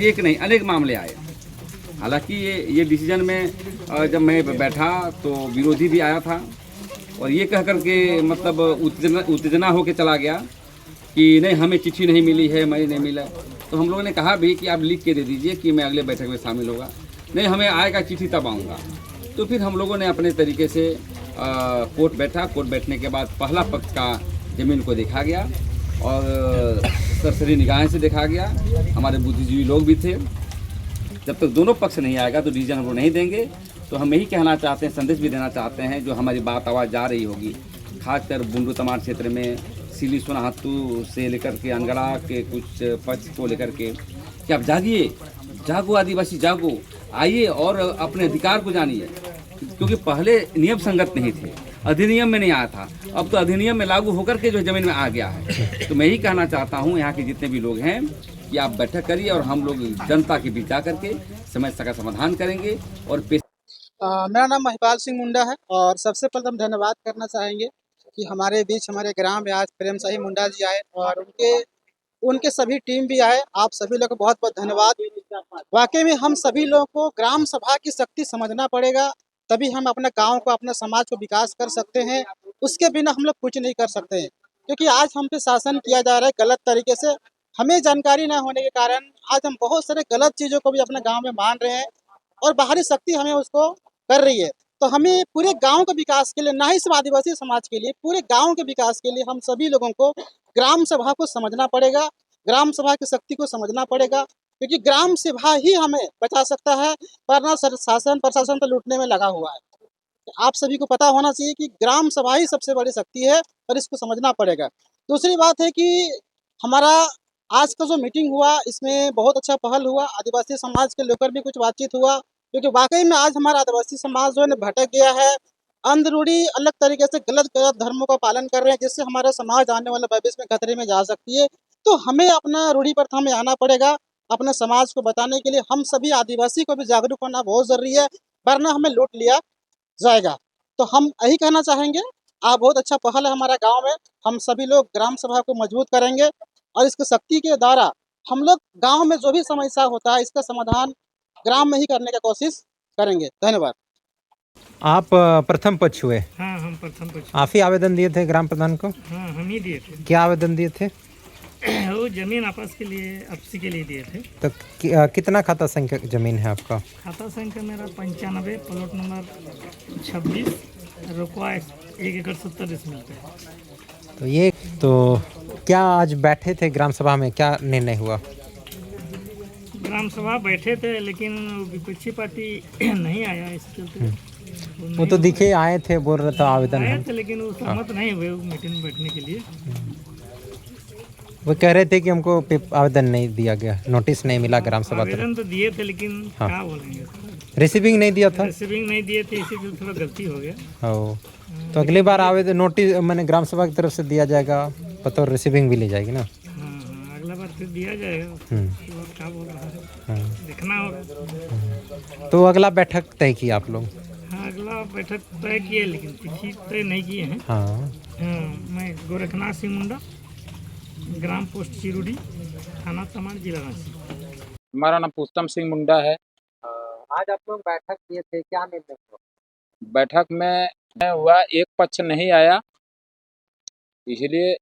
एक नहीं अनेक मामले आए। हालांकि ये डिसीजन में जब मैं बैठा तो विरोधी भी आया था और ये कह कर के मतलब उत्तेजना होकर चला गया कि नहीं हमें चिट्ठी नहीं मिली है, मैं नहीं मिला। तो हम लोगों ने कहा भी कि आप लिख के दे दीजिए कि मैं अगले बैठक में शामिल होगा। नहीं हमें आएगा चिट्ठी तब आऊँगा। तो फिर हम लोगों ने अपने तरीके से कोर्ट बैठा। कोर्ट बैठने के बाद पहला पक्ष का ज़मीन को देखा गया और सरसरी निगाहें से देखा गया। हमारे बुद्धिजीवी लोग भी थे। जब तक दोनों पक्ष नहीं आएगा तो डिसीजन हम लोग नहीं देंगे। तो हम यही कहना चाहते हैं, संदेश भी देना चाहते हैं, जो हमारी बात आवाज़ जा रही होगी, खासकर बुंडू तमाड़ क्षेत्र में सिली सोनाहातू से लेकर के अनगड़ा के कुछ पक्ष को लेकर के कि आप जागिए, जागो आदिवासी जागो, आइए और अपने अधिकार को जानिए। क्योंकि पहले नियम संगत नहीं थे, अधिनियम में नहीं आया था, अब तो अधिनियम में लागू होकर के जो जमीन में आ गया है। तो मैं यही कहना चाहता हूँ यहाँ के जितने भी लोग हैं कि आप बैठक करिए और हम लोग जनता के बीच जा करके समस्या का समाधान करेंगे। और मेरा नाम महिपाल सिंह मुंडा है और सबसे पहले हम धन्यवाद करना चाहेंगे कि हमारे बीच हमारे ग्राम में आज प्रेम शाही मुंडा जी आए और उनके सभी टीम भी आए। आप सभी लोग को बहुत बहुत धन्यवाद। वाकई में हम सभी लोगों को ग्राम सभा की शक्ति समझना पड़ेगा, तभी हम अपने गांव को, अपने समाज को विकास कर सकते हैं। उसके बिना हम लोग कुछ नहीं कर सकते हैं, क्योंकि आज हम पे शासन किया जा रहा है गलत तरीके से। हमें जानकारी न होने के कारण आज हम बहुत सारे गलत चीज़ों को भी अपने गाँव में मान रहे हैं और बाहरी शक्ति हमें उसको कर रही है। तो हमें पूरे गांव के विकास के लिए, ना ही सिर्फ आदिवासी समाज के लिए, पूरे गांव के विकास के लिए हम सभी लोगों को ग्राम सभा को समझना पड़ेगा, ग्राम सभा की शक्ति को समझना पड़ेगा, क्योंकि ग्राम सभा ही हमें बचा सकता है, वरना शासन प्रशासन तो लूटने में लगा हुआ है। तो आप सभी को पता होना चाहिए कि ग्राम सभा ही सबसे बड़ी शक्ति है और इसको समझना पड़ेगा। दूसरी बात है कि हमारा आज का जो मीटिंग हुआ, इसमें बहुत अच्छा पहल हुआ। आदिवासी समाज के लेकर भी कुछ बातचीत हुआ, क्योंकि वाकई में आज हमारा आदिवासी समाज जो है भटक गया है। अंधरूढ़ी अलग तरीके से गलत धर्मों का पालन कर रहे हैं, जिससे हमारा समाज आने वाले भविष्य में खतरे में जा सकती है। तो हमें अपना रूढ़ी प्रथा में आना पड़ेगा, अपने समाज को बताने के लिए हम सभी आदिवासी को भी जागरूक होना बहुत जरूरी है, वरना हमें लूट लिया जाएगा। तो हम यही कहना चाहेंगे, आप बहुत अच्छा पहल है हमारा गाँव में। हम सभी लोग ग्राम सभा को मजबूत करेंगे और इसकी शक्ति के द्वारा हम लोग गाँव में जो भी समस्या होता है इसका समाधान ग्राम में ही करने की कोशिश करेंगे। धन्यवाद। आप प्रथम पक्ष हुए? हाँ, हम प्रथम पक्ष। आप ही आवेदन दिए थे ग्राम प्रधान को? हाँ, हम ही दिए थे। क्या आवेदन दिए थे? वो जमीन आपसी के लिए दिए थे। तो कितना खाता संख्या जमीन है आपका? खाता संख्या मेरा 95, प्लॉट नंबर 26, रुकवा 1 एकड़ 70 डिसमिल पे। तो क्या आज बैठे थे ग्राम सभा में, क्या निर्णय हुआ? ग्राम सभा बैठे थे, लेकिन विपक्षी पार्टी नहीं आया, इस चलते वो तो दिखे आए थे, बोल रहा था आवेदन आए थे, लेकिन वो सहमत नहीं हुए मीटिंग में बैठने के लिए। वो कह रहे थे कि हमको आवेदन नहीं दिया गया, नोटिस नहीं मिला ग्राम सभा तरफ। आवेदन तो दिए थे, लेकिन क्या बोलेंगे, रिसीविंग नहीं दिया था। रिसीविंग नहीं दिए थे, इसी थोड़ा गलती हो गया। तो अगली बार आवेदन नोटिस मैंने ग्राम सभा की तरफ से दिया जाएगा, पता रिसीविंग भी ली जाएगी ना। अगला बार फिर दिया जाएगा। क्या बोल रहा है, देखना होगा। तो अगला बैठक तय किया आप लोग? हाँ, अगला बैठक तय किए, लेकिन तिथि तय नहीं किए हैं। हाँ, मैं गोरखनाथ सिंह मुंडा, ग्राम पोस्ट चिरुडी, थाना तमाड़, जिला रांची। हमारा नाम पुष्तम सिंह मुंडा है। आज आप लोग बैठक किए थे, क्या निर्णय हुआ? बैठक में हुआ, एक पक्ष नहीं आया, इसलिए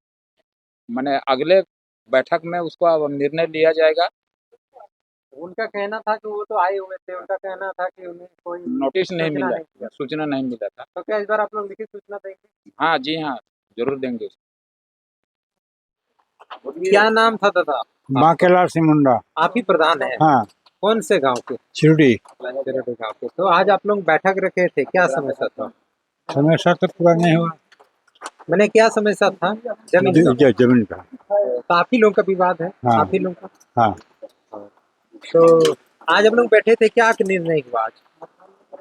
मैंने अगले बैठक में उसको अब निर्णय लिया जाएगा। उनका कहना था कि वो तो आए हुए थे, उनका कहना था कि उन्हें कोई नोटिस नहीं मिला, सूचना नहीं मिला था। तो क्या इस बार आप लोग लिखित सूचना देंगे? हाँ जी हाँ, जरूर देंगे। क्या नाम था दादा? बांकेलाल सिंह मुंडा। आप ही प्रधान है? हाँ। कौन से गांव के? चिरुडी गांव के। तो आज आप लोग बैठक रखे थे, क्या समस्या था? समस्या तो पूरा नहीं हुआ। मैंने क्या समस्या था? जमीन का। तो आप ही लोग का विवाद है? हाँ। आप ही लोग का? हाँ। तो आज हम लोग बैठे थे, क्या निर्णय हुआ आज?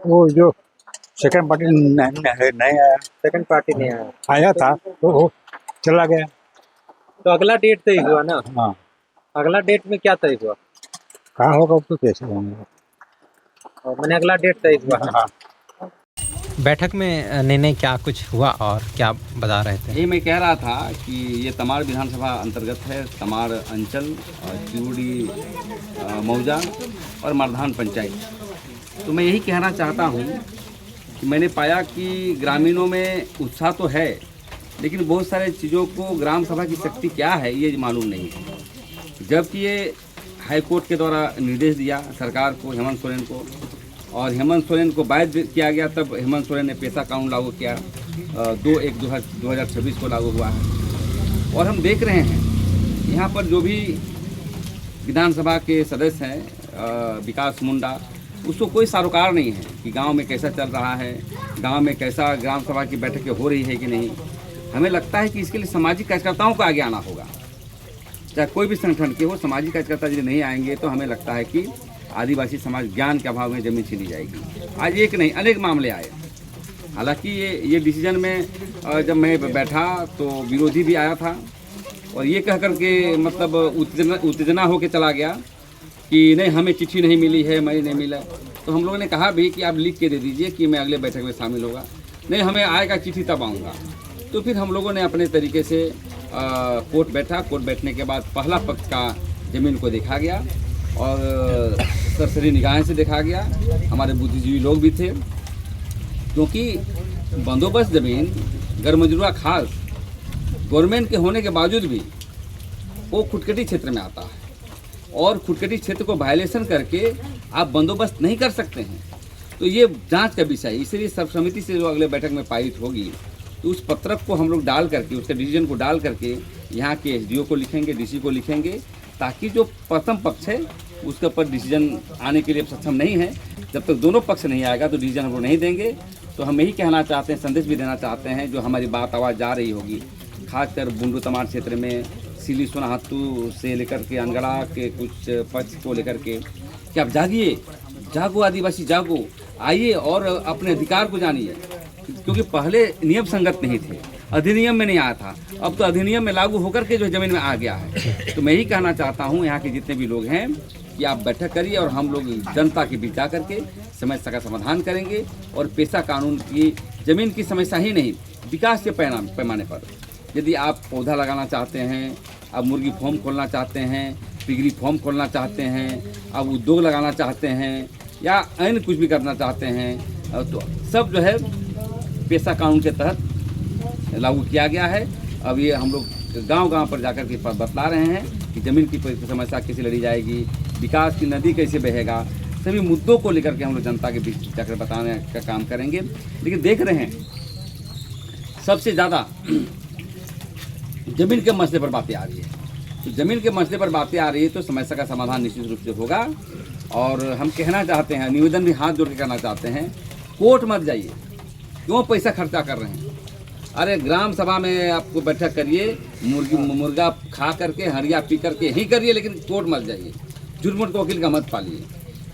वो जो सेकंड पार्टी नहीं आया। सेकंड पार्टी नहीं आया? आया था तो वो चला गया। तो अगला डेट तय हुआ ना? हाँ। अगला डेट में क्या तय हुआ? कहाँ होगा तो कैसे होगा? मैंने अगला डेट तय हुआ। हाँ। बैठक में निर्णय क्या कुछ हुआ और क्या बता रहे थे? यही मैं कह रहा था कि ये तमाड़ विधानसभा अंतर्गत है, तमाड़ अंचल और चिरूडी मौजा और मरधान पंचायत। तो मैं यही कहना चाहता हूँ कि मैंने पाया कि ग्रामीणों में उत्साह तो है, लेकिन बहुत सारे चीज़ों को ग्राम सभा की शक्ति क्या है ये मालूम नहीं है। जबकि ये हाई कोर्ट के द्वारा निर्देश दिया सरकार को, हेमंत सोरेन को, और हेमंत सोरेन को बाध्य किया गया, तब हेमंत सोरेन ने पेशा कानून लागू किया, 2/1/2026 को लागू हुआ है। और हम देख रहे हैं यहाँ पर जो भी विधानसभा के सदस्य हैं, विकास मुंडा, उसको कोई सरोकार नहीं है कि गांव में कैसा चल रहा है, गांव में कैसा ग्राम सभा की बैठकें हो रही है कि नहीं। हमें लगता है कि इसके लिए सामाजिक कार्यकर्ताओं को आगे आना होगा, चाहे कोई भी संगठन के हो। सामाजिक कार्यकर्ता यदि नहीं आएंगे तो हमें लगता है कि आदिवासी समाज ज्ञान के अभाव में जमीन छीनी जाएगी। आज एक नहीं अनेक मामले आए। हालांकि ये डिसीजन में जब मैं बैठा तो विरोधी भी आया था, और ये कह कर के मतलब उत्तेजना होकर चला गया कि नहीं हमें चिट्ठी नहीं मिली है, मैं नहीं मिला। तो हम लोगों ने कहा भी कि आप लिख के दे दीजिए कि मैं अगले बैठक में शामिल होगा। नहीं, हमें आएगा चिट्ठी तब आऊँगा। तो फिर हम लोगों ने अपने तरीके से कोर्ट बैठा। कोर्ट बैठने के बाद पहला पक्ष का ज़मीन को देखा गया और सरसरी निगाहें से देखा गया। हमारे बुद्धिजीवी लोग भी थे, क्योंकि बंदोबस्त ज़मीन गरमजरुआ खास गवर्नमेंट के होने के बावजूद भी वो खुटकटी क्षेत्र में आता है, और खुटकटी क्षेत्र को वायलेशन करके आप बंदोबस्त नहीं कर सकते हैं। तो ये जांच का विषय है। इसलिए सब समिति से जो अगले बैठक में पारित होगी, तो उस पत्रक को हम लोग डाल करके, उसके डिसीजन को डाल करके यहाँ के एसडीओ को लिखेंगे, डीसी को लिखेंगे, ताकि जो प्रथम पक्ष है उसके ऊपर डिसीजन आने के लिए सक्षम नहीं है। जब तक दोनों पक्ष नहीं आएगा तो डिसीजन हम लोग नहीं देंगे। तो हम यही कहना चाहते हैं, संदेश भी देना चाहते हैं, जो हमारी बात आवाज़ जा रही होगी, खासकर बुंडू तमाड़ क्षेत्र में सिली सोनाहातू से लेकर के अनगढ़ा के कुछ पक्ष को लेकर के, कि आप जागिए, जागो आदिवासी जागो, आइए और अपने अधिकार को जानिए। क्योंकि पहले नियम संगत नहीं थे, अधिनियम में नहीं आया था, अब तो अधिनियम में लागू होकर के जो ज़मीन में आ गया है। तो मैं यही कहना चाहता हूँ यहाँ के जितने भी लोग हैं कि आप बैठक करिए और हम लोग जनता के बीच जा करके समस्या का समाधान करेंगे। और पेशा कानून की ज़मीन की समस्या ही नहीं, विकास के पैमाने पर यदि आप पौधा लगाना चाहते हैं, आप मुर्गी फार्म खोलना चाहते हैं, पिगरी फार्म खोलना चाहते हैं, आप उद्योग लगाना चाहते हैं, या अन्य कुछ भी करना चाहते हैं, तो सब जो है पेशा कानून के तहत लागू किया गया है। अब ये हम लोग गांव-गांव पर जाकर के बतला रहे हैं कि ज़मीन की समस्या कैसे लड़ी जाएगी, विकास की नदी कैसे बहेगा, सभी मुद्दों को लेकर के हम लोग जनता के बीच जाकर बताने का काम करेंगे। लेकिन देख रहे हैं सबसे ज़्यादा ज़मीन के मसले पर बातें आ रही है। तो ज़मीन के मसले पर बातें आ रही है तो समस्या का समाधान निश्चित रूप से होगा। और हम कहना चाहते हैं, निवेदन भी हाथ जोड़ के करना चाहते हैं, कोर्ट मत जाइए। क्यों पैसा खर्चा कर रहे हैं? अरे ग्राम सभा में आपको बैठक करिए, मुर्गा खा करके, हरिया पी करके ही करिए, लेकिन कोर्ट मत जाइए। झूठ-मूठ को वकील का मत पालिए,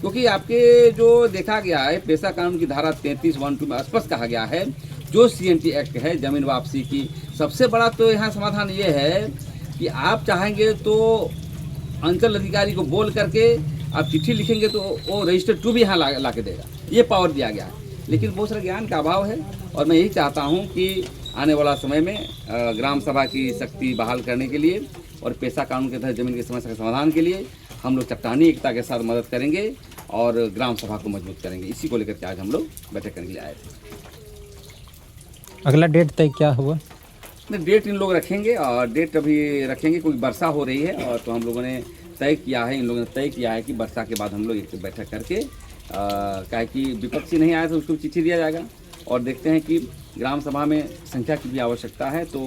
क्योंकि आपके जो देखा गया है पेशा कानून की धारा 33(1)(2) में स्पष्ट कहा गया है, जो CNT एक्ट है ज़मीन वापसी की, सबसे बड़ा तो यहाँ समाधान ये है कि आप चाहेंगे तो अंचल अधिकारी को बोल करके आप चिट्ठी लिखेंगे तो वो रजिस्टर्ड टू भी यहाँ ला के देगा। ये पावर दिया गया है, लेकिन बहुत सारा ज्ञान का अभाव है। और मैं यही चाहता हूँ कि आने वाला समय में ग्राम सभा की शक्ति बहाल करने के लिए और पेशा कानून के तहत ज़मीन की समस्या के समाधान के लिए हम लोग चट्टानी एकता के साथ मदद करेंगे और ग्राम सभा को मजबूत करेंगे। इसी को लेकर के आज हम लोग बैठक करने के लिए आए थे। अगला डेट तय क्या हुआ? नहीं, डेट इन लोग रखेंगे, और डेट अभी रखेंगे, कोई वर्षा हो रही है, और तो हम लोगों ने तय किया है, इन लोगों ने तय किया है कि वर्षा के बाद हम लोग एक बैठक करके क्या कि विपक्षी नहीं आया तो उसको चिट्ठी दिया जाएगा। और देखते हैं कि ग्राम सभा में संख्या की भी आवश्यकता है। तो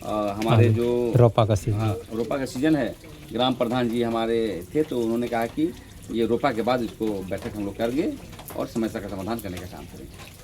हमारे जो रोपा का सीजन, रोपा का सीजन है, ग्राम प्रधान जी हमारे थे, तो उन्होंने कहा कि ये रोपा के बाद इसको बैठक हम लोग करेंगे और समस्या का समाधान करने का काम करेंगे।